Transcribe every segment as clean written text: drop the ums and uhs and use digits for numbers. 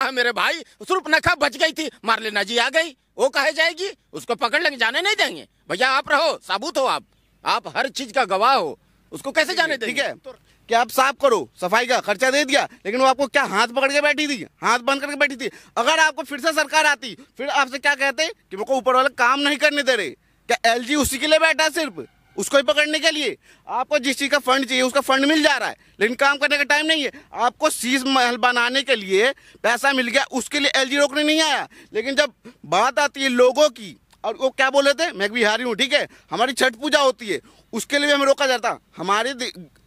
है मेरे भाई, सूर्पनखा बच गई थी, मार्लेना जी आ गई, वो कहे जाएगी, उसको पकड़ लेंगे, जाने नहीं देंगे। भैया आप रहो, साबुत हो, आप हर चीज का गवाह हो, उसको कैसे जाने देंगे? ठीक है कि आप साफ करो, सफाई का खर्चा दे दिया, लेकिन वो आपको क्या हाथ पकड़ के बैठी थी, हाथ बंद करके बैठी थी। अगर आपको फिर से सरकार आती, फिर आपसे क्या कहते कि मेरे को ऊपर वाले काम नहीं करने दे रहे? क्या एलजी उसी के लिए बैठा है, सिर्फ उसको ही पकड़ने के लिए? आपको जिस चीज का फंड चाहिए उसका फंड मिल जा रहा है, लेकिन काम करने का टाइम नहीं है। आपको शीश महल बनाने के लिए पैसा मिल गया, उसके लिए एलजी रोकने नहीं आया। लेकिन जब बात आती है लोगों की, और वो क्या बोले थे, मैं बिहारी हूँ, ठीक है, हमारी छठ पूजा होती है, उसके लिए भी हमें रोका जाता। हमारे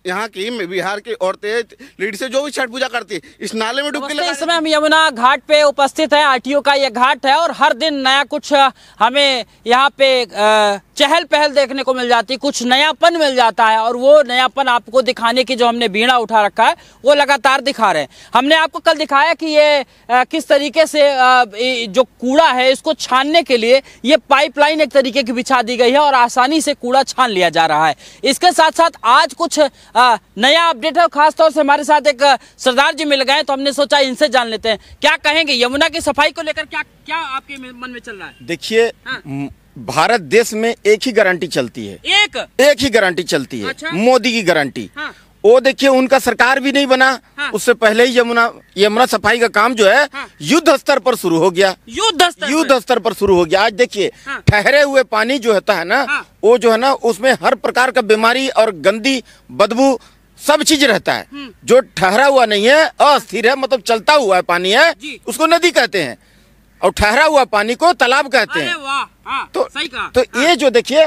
यहाँ की बिहार की औरतें लेडीज जो भी छठ पूजा करती है, इस नाले में डुबकी लगा। इस समय हम यमुना घाट पे उपस्थित है, आरटीओ का ये घाट है, और हर दिन नया कुछ हमें यहाँ पे चहल पहल देखने को मिल जाती है, कुछ नयापन मिल जाता है, और वो नयापन आपको दिखाने की जो हमने बीड़ा उठा रखा है वो लगातार दिखा रहे हैं। हमने आपको कल दिखाया कि ये किस तरीके से जो कूड़ा है इसको छानने के लिए ये पाइपलाइन एक तरीके की बिछा दी गई है और आसानी से कूड़ा छान लिया जा रहा है। इसके साथ साथ आज कुछ नया अपडेट है, खासतौर से हमारे साथ एक सरदार जी मिल गए, तो हमने सोचा इनसे जान लेते हैं क्या कहेंगे यमुना की सफाई को लेकर, क्या क्या आपके मन में चल रहा है? देखिए, भारत देश में एक ही गारंटी चलती है, एक ही गारंटी चलती है। अच्छा? मोदी की गारंटी। हाँ। वो देखिए, उनका सरकार भी नहीं बना। हाँ। उससे पहले ही यमुना सफाई का काम जो है हाँ। युद्ध स्तर पर शुरू हो गया, युद्ध स्तर पर शुरू हो गया। आज देखिए, हाँ। ठहरे हुए पानी जो होता है ना, हाँ। वो जो है ना, उसमें हर प्रकार का बीमारी और गंदी बदबू सब चीज रहता है। जो ठहरा हुआ नहीं है, अस्थिर है, मतलब चलता हुआ है पानी है, उसको नदी कहते हैं, और ठहरा हुआ पानी को तालाब कहते हैं। हाँ, तो सही कहा। तो हाँ। ये जो देखिए,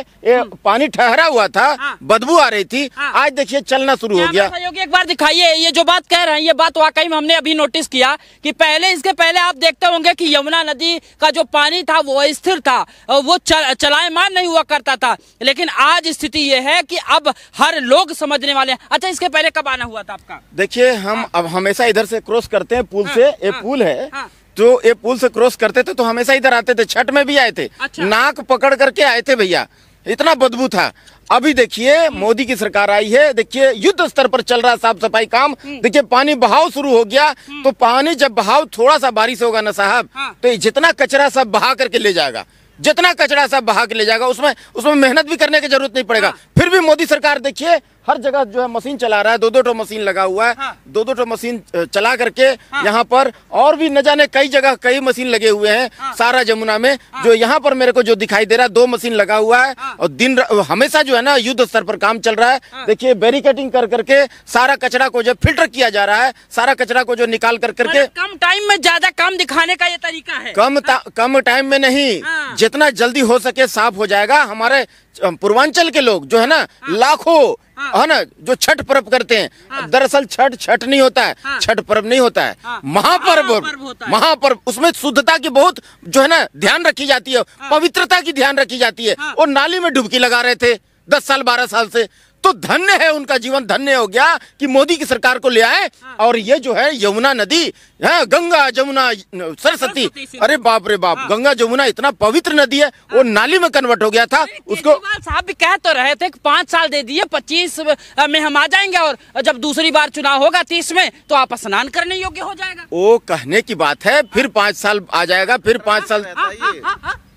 पानी ठहरा हुआ था, हाँ। बदबू आ रही थी, हाँ। आज देखिए चलना शुरू हो गया। सहयोगी एक बार दिखाइए, ये जो बात कह रहे हैं ये बात वाकई में हमने अभी नोटिस किया कि इसके पहले आप देखते होंगे कि यमुना नदी का जो पानी था वो अस्थिर था, वो चलायमान नहीं हुआ करता था, लेकिन आज स्थिति ये है कि अब हर लोग समझने वाले हैं। अच्छा, इसके पहले कब आना हुआ था आपका? देखिए, हम अब हमेशा इधर से क्रॉस करते हैं पुल से, ये पुल है, तो ये पुल से क्रॉस करते थे तो हमेशा इधर आते थे, छठ में भी आए थे। अच्छा। नाक पकड़ करके आए थे भैया, इतना बदबू था। अभी देखिए मोदी की सरकार आई है, देखिए युद्ध स्तर पर चल रहा साफ सफाई काम। देखिए पानी बहाव शुरू हो गया, तो पानी जब बहाव थोड़ा सा बारिश होगा ना साहब, तो जितना कचरा सब बहा करके ले जाएगा, जितना कचरा सब बहा के ले जाएगा, उसमें मेहनत भी करने की जरूरत नहीं पड़ेगा। फिर भी मोदी सरकार देखिए हर जगह जो है मशीन चला रहा है, दो दो मशीन लगा हुआ है। हाँ। दो मशीन चला करके हाँ। यहाँ पर और भी न जाने कई जगह कई मशीन लगे हुए हैं। हाँ। सारा जमुना में हाँ। जो यहाँ पर मेरे को जो दिखाई दे रहा है 2 मशीन लगा हुआ है। हाँ। और दिन हमेशा जो है ना युद्ध स्तर पर काम चल रहा है। हाँ। देखिए बैरिकेडिंग कर करके सारा कचरा को जो फिल्टर किया जा रहा है, सारा कचरा को जो निकाल कर करके कम टाइम में ज्यादा काम दिखाने का ये तरीका है। कम टाइम में नहीं, जितना जल्दी हो सके साफ हो जाएगा। हमारे पूर्वांचल के लोग जो है ना लाखों है ना जो छठ पर्व करते हैं, दरअसल छठ नहीं होता है, छठ पर्व नहीं होता है, महापर्व। उसमें शुद्धता की बहुत जो है ना ध्यान रखी जाती है, पवित्रता की ध्यान रखी जाती है। और नाली में डुबकी लगा रहे थे 10 साल 12 साल से, तो धन्य है, उनका जीवन धन्य हो गया कि मोदी की सरकार को ले आए। और ये जो है यमुना नदी है, गंगा जमुना सरस्वती, अरे बाप रे बाप, गंगा जमुना इतना पवित्र नदी है, वो नाली में कन्वर्ट हो गया था। उसको साहब भी कह तो रहे थे कि 5 साल दे दिए, 25 में हम आ जाएंगे, और जब दूसरी बार चुनाव होगा 30 में तो आप स्नान करने योग्य हो जाएगा। वो कहने की बात है, फिर 5 साल आ जाएगा, फिर 5 साल।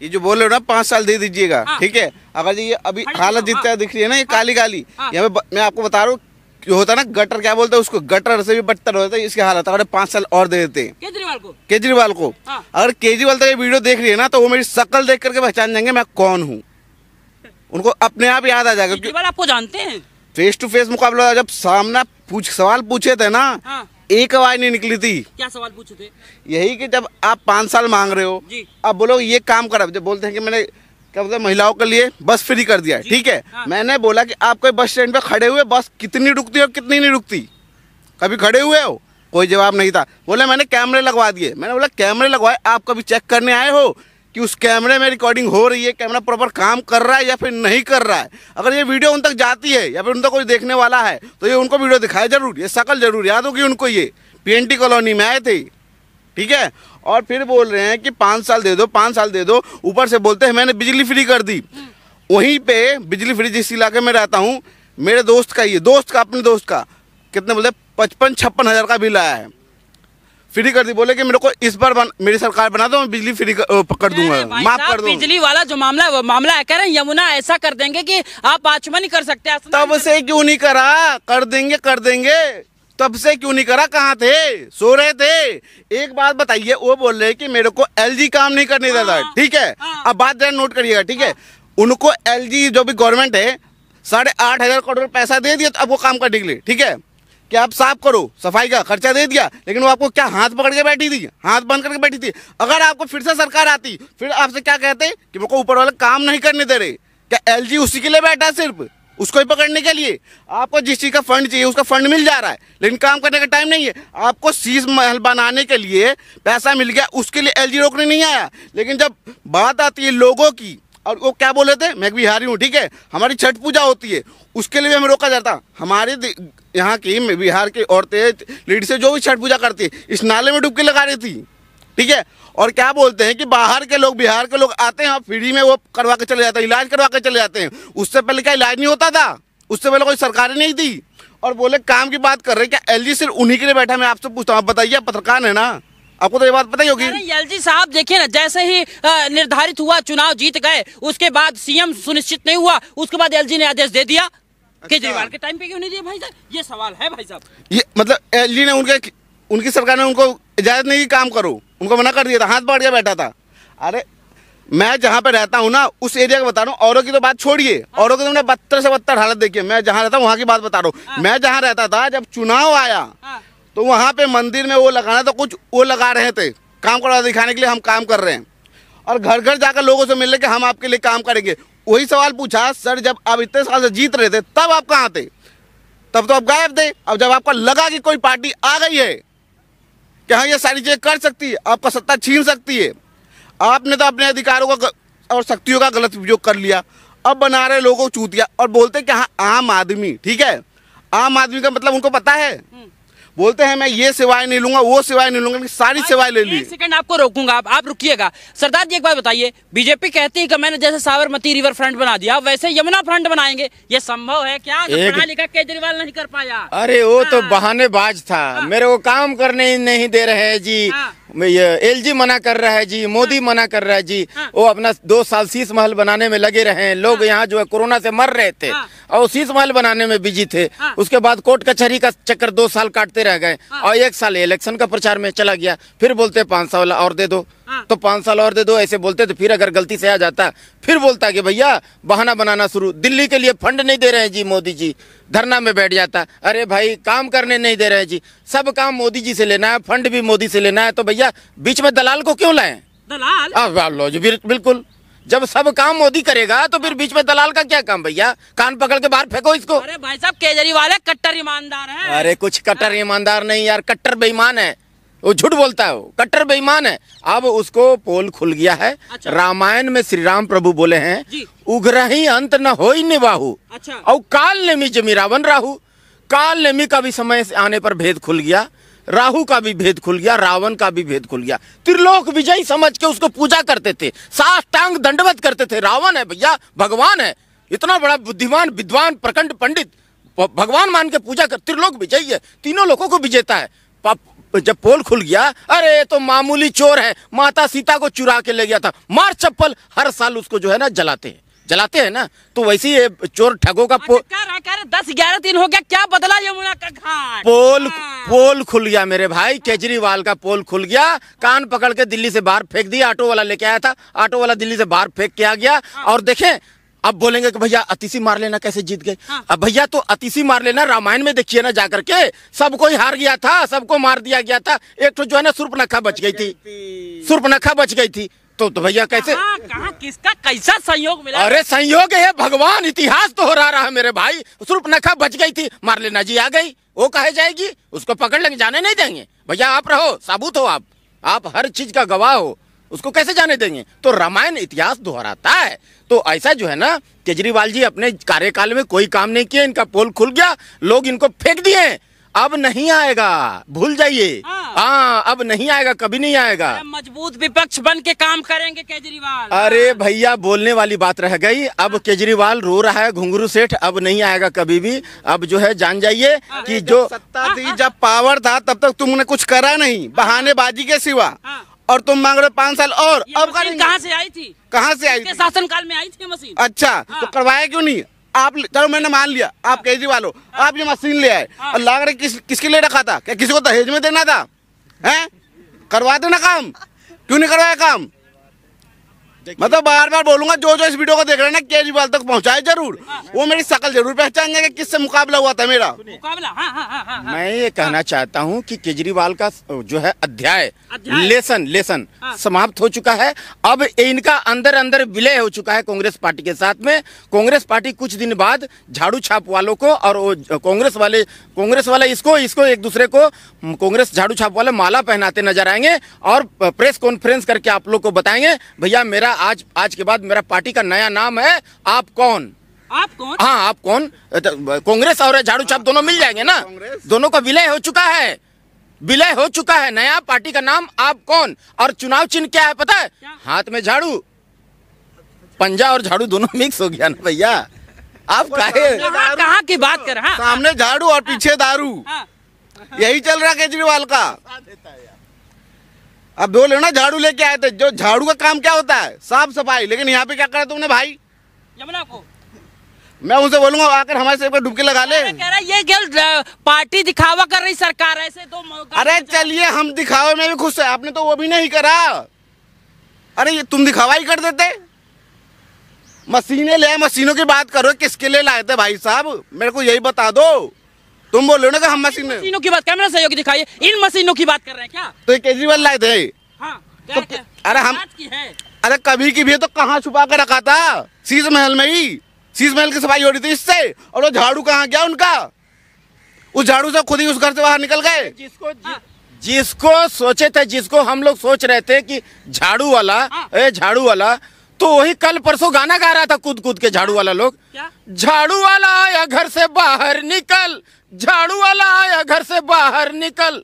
ये जो बोल रहे हो ना 5 साल दे दीजिएगा, ठीक है। अगर ये अभी हालत जितना दिख रही है ना, ये काली यहाँ पे मैं आपको बता रहा हूँ, जो होता है ना गटर, क्या बोलते हैं उसको, गटर से भी बदतर होता है इसकी हालत। अगर 5 साल और दे देते केजरीवाल को अगर केजरीवाल तक ये वीडियो देख रही है ना, तो वो मेरी शक्ल देख करके पहचान जाएंगे मैं कौन हूँ, उनको अपने आप याद आ जाएगा। केजरीवाल आपको जानते हैं, फेस टू फेस मुकाबला जब सामना सवाल पूछे थे ना, एक आवाज नहीं निकली थी। क्या सवाल पूछे थे? यही कि जब आप 5 साल मांग रहे हो, अब बोलो ये काम करा, जब बोलते हैं कि मैंने क्या बोलते हैं महिलाओं के लिए बस फ्री कर दिया, ठीक है। हाँ। मैंने बोला कि आप कोई बस स्टैंड पे खड़े हुए बस कितनी रुकती है और कितनी नहीं रुकती, कभी खड़े हुए हो? कोई जवाब नहीं था। बोले मैंने कैमरे लगवा दिए। मैंने बोला कैमरे लगवाए, आप कभी चेक करने आए हो कि उस कैमरे में रिकॉर्डिंग हो रही है, कैमरा प्रॉपर काम कर रहा है या फिर नहीं कर रहा है? अगर ये वीडियो उन तक जाती है या फिर उन तक कोई देखने वाला है तो ये उनको वीडियो दिखाए जरूर, ये शक्ल जरूर याद होगी उनको। ये PNT कॉलोनी में आए थे, ठीक है। और फिर बोल रहे हैं कि 5 साल दे दो, 5 साल दे दो, ऊपर से बोलते हैं मैंने बिजली फ्री कर दी। वहीं पे बिजली फ्री जिस इलाके में रहता हूँ, मेरे दोस्त का, ये दोस्त का, अपने दोस्त का कितने बोलते 55-56 हज़ार का बिल आया है। फ्री कर दी। बोले कि मेरे को इस बार मेरी सरकार बना दो, मैं बिजली फ्री कर दूंगा, माफ कर दूंगा। बिजली वाला जो मामला है वो मामला है, कह रहे हैं यमुना ऐसा कर देंगे कि आप आचमन ही कर सकते हैं। तब से क्यों नहीं करा? कर देंगे कर देंगे, तब से क्यों नहीं करा? कहाँ थे? सो रहे थे। एक बात बताइए, वो बोल रहे कि मेरे को एलजी काम नहीं करने देता, ठीक है? अब बात जरा नोट करिएगा, ठीक है? उनको एलजी जो भी गवर्नमेंट है 8,500 करोड़ पैसा दे दिया, तो अब वो काम करने के लिए, ठीक है, कि आप साफ करो, सफाई का खर्चा दे दिया, लेकिन वो आपको क्या हाथ पकड़ के बैठी थी, हाथ बंद करके बैठी थी? अगर आपको फिर से सरकार आती, फिर आपसे क्या कहते कि मेरे को ऊपर वाले काम नहीं करने दे रहे? क्या एलजी उसी के लिए बैठा है, सिर्फ उसको ही पकड़ने के लिए? आपको जिस चीज का फंड चाहिए उसका फंड मिल जा रहा है, लेकिन काम करने का टाइम नहीं है। आपको शीश महल बनाने के लिए पैसा मिल गया, उसके लिए एलजी रोकने नहीं आया। लेकिन जब बात आती है लोगों की, और वो क्या बोले थे, मैं बिहारी हूँ, ठीक है, हमारी छठ पूजा होती है, उसके लिए भी हमें रोका जाता। हमारे यहाँ की बिहार की औरतें लेडीज से जो भी छठ पूजा करती है, इस नाले में डुबकी लगा रही थी, ठीक है? और क्या बोलते हैं कि बाहर के लोग, बिहार के लोग आते हैं, फ्री में वो करवा के चले जाते हैं, इलाज करवा के चले जाते हैं। उससे पहले क्या इलाज नहीं होता था? उससे पहले कोई सरकार नहीं थी। और बोले काम की बात कर रहे हैं, क्या एलजी सिर्फ उन्हीं के लिए बैठा? मैं आपसे पूछता हूँ, आप बताइए, पत्रकार है ना, आपको तो ये बात पता ही होगी। एलजी साहब देखिए ना, जैसे ही निर्धारित हुआ, चुनाव जीत गए, उसके बाद सीएम सुनिश्चित नहीं हुआ, उसके बाद एलजी ने आदेश दे दिया। केजरीवाल के टाइम पे क्यों नहीं दिया भाई साहब? ये सवाल है भाई साहब। ये मतलब एलजी ने उनकी सरकार ने उनको इजाजत नहीं दी, काम करो, उनको मना कर दिया था, हाथ पकड़ के बैठा था। अरे मैं जहाँ पे रहता हूँ ना, उस एरिया का बता रहा हूँ, औरों की तो बात छोड़िए, औरों की तुमने 72 से 72 हालत देखी है। मैं जहाँ रहता हूँ वहाँ की बात बता रहा हूँ। मैं जहाँ रहता था, जब चुनाव आया तो वहाँ पे मंदिर में वो लगाना था, कुछ वो लगा रहे थे, काम करवा दिखाने के लिए हम काम कर रहे हैं, और घर घर जाकर लोगों से मिल रहे कि हम आपके लिए काम करेंगे। वही सवाल पूछा, सर जब आप इतने साल से जीत रहे थे तब आप कहाँ थे? तब तो आप गायब थे। अब जब आपको लगा कि कोई पार्टी आ गई है कि हाँ ये सारी चीजें कर सकती है, आपका सत्ता छीन सकती है, आपने तो अपने अधिकारों का और शक्तियों का गलत उपयोग कर लिया। अब बना रहे लोगों को चूतिया और बोलते कि हाँ आम आदमी, ठीक है, आम आदमी का मतलब उनको पता है। बोलते हैं मैं ये सेवाएं नहीं लूंगा, वो सेवाएं नहीं लूंगा, सारी सेवाएं ले ली। एक सेकंड आपको रोकूंगा, आप रुकिएगा। सरदार जी एक बात बताइए, बीजेपी कहती है कि मैंने जैसे साबरमती रिवर फ्रंट बना दिया वैसे यमुना फ्रंट बनाएंगे, ये संभव है क्या? पढ़ा लिखा केजरीवाल नहीं कर पाया। अरे वो तो बहानेबाज था, मेरे को काम करने नहीं दे रहे हैं जी, ये एलजी मना कर रहा है जी, मोदी मना कर रहा है जी। वो अपना 2 साल शीश महल बनाने में लगे रहे हैं। लोग यहाँ जो है कोरोना से मर रहे थे और शीश महल बनाने में बिजी थे। उसके बाद कोर्ट कचहरी का चक्कर 2 साल काटते रह गए और 1 साल इलेक्शन का प्रचार में चला गया। फिर बोलते 5 साल और दे दो, तो 5 साल और दे दो, ऐसे बोलते। तो फिर अगर गलती से आ जाता फिर बोलता कि भैया बहाना बनाना शुरू, दिल्ली के लिए फंड नहीं दे रहे हैं जी मोदी जी, धरना में बैठ जाता। अरे भाई काम करने नहीं दे रहे हैं जी, सब काम मोदी जी से लेना है, फंड भी मोदी से लेना है, तो भैया बीच में दलाल को क्यों लाएं? दलाल लो जी, बिल्कुल। जब सब काम मोदी करेगा तो फिर बीच में दलाल का क्या काम? भैया कान पकड़ के बाहर फेंको इसको। अरे भाई साहब केजरीवाल है कट्टर ईमानदार है। अरे कुछ कट्टर ईमानदार नहीं यार, कट्टर बेईमान है, वो झूठ बोलता है, वो कट्टर बेईमान है। अब उसको पोल खुल गया है। अच्छा। रामायण में श्री राम प्रभु बोले हैं, उग्रही अंत न होई निवाहु। अच्छा। और काल नेमी जमी रावण राहु। काल नेमी का भी समय आने पर भेद खुल गया, राहु का भी भेद खुल गया, रावण का भी भेद खुल गया। त्रिलोक विजयी समझ के उसको पूजा करते थे, साष्टांग दंडवत करते थे। रावण है भैया, भगवान है, इतना बड़ा बुद्धिमान विद्वान प्रखंड पंडित, भगवान मान के पूजा कर, त्रिलोक विजयी है, तीनों लोगों को विजेता है। जब पोल खुल गया, अरे तो मामूली चोर है, माता सीता को चुरा के ले गया था, मार चप्पल। हर साल उसको जो है ना जलाते हैं ना, तो वैसे ही चोर ठगों का 10-11 दिन हो गया, क्या बदला यमुना का घाट? पोल खुल गया मेरे भाई, केजरीवाल का पोल खुल गया, कान पकड़ के दिल्ली से बाहर फेंक दिया। ऑटो वाला लेके आया था, ऑटो वाला दिल्ली से बाहर फेंक के आ गया। और देखें अब बोलेंगे कि भैया अतिशी मार लेना कैसे जीत गए। अब भैया तो अतिशी मार लेना, रामायण में देखिए ना जाकर के, सब कोई हार गया था, सबको मार दिया गया था, एक तो जो है ना सुर्पनखा बच गई थी। तो भैया कैसे, कहाँ किसका कैसा संयोग मिला? अरे संयोग है भगवान, इतिहास तो हो रहा है मेरे भाई। सुर्पनखा बच गई थी, मार लेना जी आ गई, वो कहे जाएगी, उसको पकड़ लेंगे, जाने नहीं देंगे। भैया आप रहो, साबुत हो, आप हर चीज का गवाह हो, उसको कैसे जाने देंगे? तो रामायण इतिहास दोहराता है। तो ऐसा जो है ना, केजरीवाल जी अपने कार्यकाल में कोई काम नहीं किया, इनका पोल खुल गया, लोग इनको फेंक दिए। अब नहीं आएगा, भूल जाइए। हाँ, अब नहीं आएगा, कभी नहीं आएगा। मजबूत विपक्ष बन के काम करेंगे केजरीवाल। अरे भैया, बोलने वाली बात रह गई। अब केजरीवाल रो रहा है घुंघरू सेठ, अब नहीं आएगा कभी भी। अब जो है जान जाइए कि जो सत्ता थी, जब पावर था, तब तक तुमने कुछ करा नहीं, बहानेबाजी के सिवा। और तुम मांग रहे 5 साल और। अब कहाँ से आई थी? कहाँ से आई थी? शासनकाल में आई थी मशीन। अच्छा, तो करवाया क्यों नहीं? आप चलो, मैंने मान लिया आप केजरीवाल हो, आप ये मशीन ले आए और लाग रहे किसके लिए रखा था? क्या किसी को दहेज में देना था? हैं? करवा देना काम, क्यों नहीं करवाया काम? मतलब बार बार बोलूंगा, जो इस वीडियो को देख रहे हैं ना, केजरीवाल तक पहुंचाए जरूर। वो मेरी शकल जरूर पहचान जाएगा किससे मुकाबला हुआ था मेरा। मुकाबला, हाँ। मैं ये कहना चाहता हूँ कि केजरीवाल का जो है अध्याय लेसन समाप्त हो चुका है। अब इनका अंदर अंदर विलय हो चुका है कांग्रेस पार्टी के साथ में। कांग्रेस पार्टी कुछ दिन बाद झाड़ू छाप वालों को और कांग्रेस वाले इसको एक दूसरे को कांग्रेस झाड़ू छाप वाले माला पहनाते नजर आएंगे और प्रेस कॉन्फ्रेंस करके आप लोग को बताएंगे, भैया मेरा आज के बाद मेरा पार्टी का नया नाम है आप कौन। आप कौन? हाँ, आप कौन। कांग्रेस और झाड़ू छाप दोनों मिल जाएंगे ना, दोनों का विलय हो चुका है, नया पार्टी का नाम आप कौन। और चुनाव चिन्ह क्या है पता है? हाथ में झाड़ू, पंजा और झाड़ू दोनों मिक्स हो गया ना भैया। आप कहाँ की बात कर? हाँ, सामने झाड़ू और पीछे दारू, यही चल रहा केजरीवाल का। अब दो लेना झाड़ू लेके आए थे, जो झाड़ू का काम क्या होता है? साफ सफाई। लेकिन यहाँ पे क्या करा तुमने भाई? यमुना को मैं उनसे बोलूंगा आकर हमारे सिर पर डुबकी लगा ले। कह रहा ये पार्टी दिखावा कर रही सरकार, ऐसे तो। अरे चलिए, हम दिखावे में भी खुश है, आपने तो वो भी नहीं करा। अरे ये तुम दिखावा ही कर देते। मशीनें ले, मशीनों की बात करो, किसके लिए लाए थे भाई साहब? मेरे को यही बता दो। तुम बोल रहे हो ना कि हम मशीनों की बात, कैमरा सहयोगी दिखाइए, इन मशीनों की बात कर रहे हैं क्या? तो ये केजरीवाल लाए थे। हाँ, तो अरे हम अरे कभी की भी तो कहाँ छुपा कर रखा था? शीश महल में ही। शीश महल की सफाई हो रही थी इससे। और वो झाड़ू कहाँ गया उनका? उस झाड़ू से खुद ही उस घर से बाहर निकल गए। जिसको सोचे थे, जिसको हम लोग सोच रहे थे कि झाड़ू वाला, तो वही कल परसों गाना गा रहा था कूद के झाड़ू वाला लोग। झाड़ू वाला आया घर से बाहर निकल, झाड़ू वाला आया घर से बाहर निकल।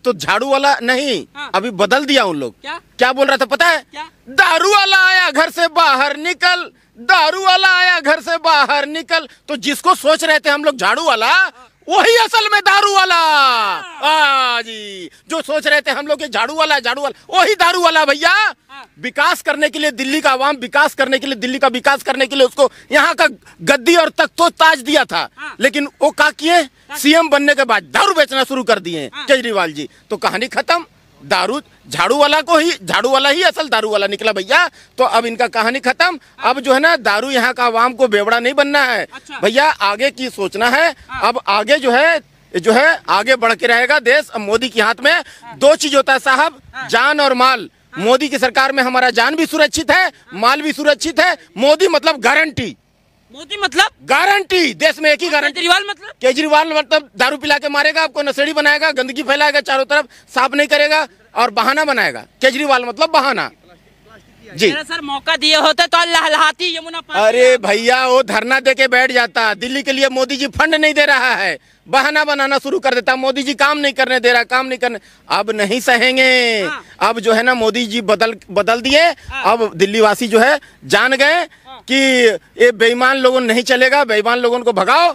तो झाड़ू वाला नहीं, अभी बदल दिया उन लोग। क्या बोल रहा था पता है? दारू वाला आया घर से बाहर निकल, दारू वाला आया घर से बाहर निकल। तो जिसको सोच रहे थे हम लोग झाड़ू वाला, वही असल में दारू वाला। जी, जो सोच रहे थे हम लोग झाड़ू वाला वही दारू वाला भैया। विकास करने के लिए दिल्ली का आवाम, विकास करने के लिए दिल्ली का विकास करने के लिए उसको यहाँ का गद्दी और तख्तो ताज दिया था। लेकिन वो क्या किए? सीएम बनने के बाद दारू बेचना शुरू कर दिए केजरीवाल जी। तो कहानी खत्म। दारू झाड़ू वाला ही असल दारू वाला निकला भैया। तो अब इनका कहानी खत्म। अब जो है ना, दारू यहाँ का आवाम को बेवड़ा नहीं बनना है भैया, आगे की सोचना है। अब आगे जो है आगे बढ़ के रहेगा देश। अब मोदी के हाथ में 2 चीज होता है साहब, जान और माल। मोदी की सरकार में हमारा जान भी सुरक्षित है, माल भी सुरक्षित है। मोदी मतलब गारंटी, मोदी मतलब गारंटी। देश में एक ही गारंटी। केजरीवाल मतलब दारू पिला के मारेगा, आपको नशेड़ी बनाएगा, गंदगी फैलाएगा, चारों तरफ साफ नहीं करेगा और बहाना बनाएगा। केजरीवाल मतलब बहाना जी। सर मौका दिए होते तो लहलहाती यमुना। अरे भैया, वो धरना दे के बैठ जाता। दिल्ली के लिए मोदी जी फंड नहीं दे रहा है, बहाना बनाना शुरू कर देता। मोदी जी काम नहीं करने दे रहा, काम नहीं करने। अब नहीं सहेंगे। अब जो है ना, मोदी जी बदल दिए। अब दिल्ली वासी जो है जान गए कि ये बेईमान लोगों नहीं चलेगा, बेईमान लोगों को भगाओ।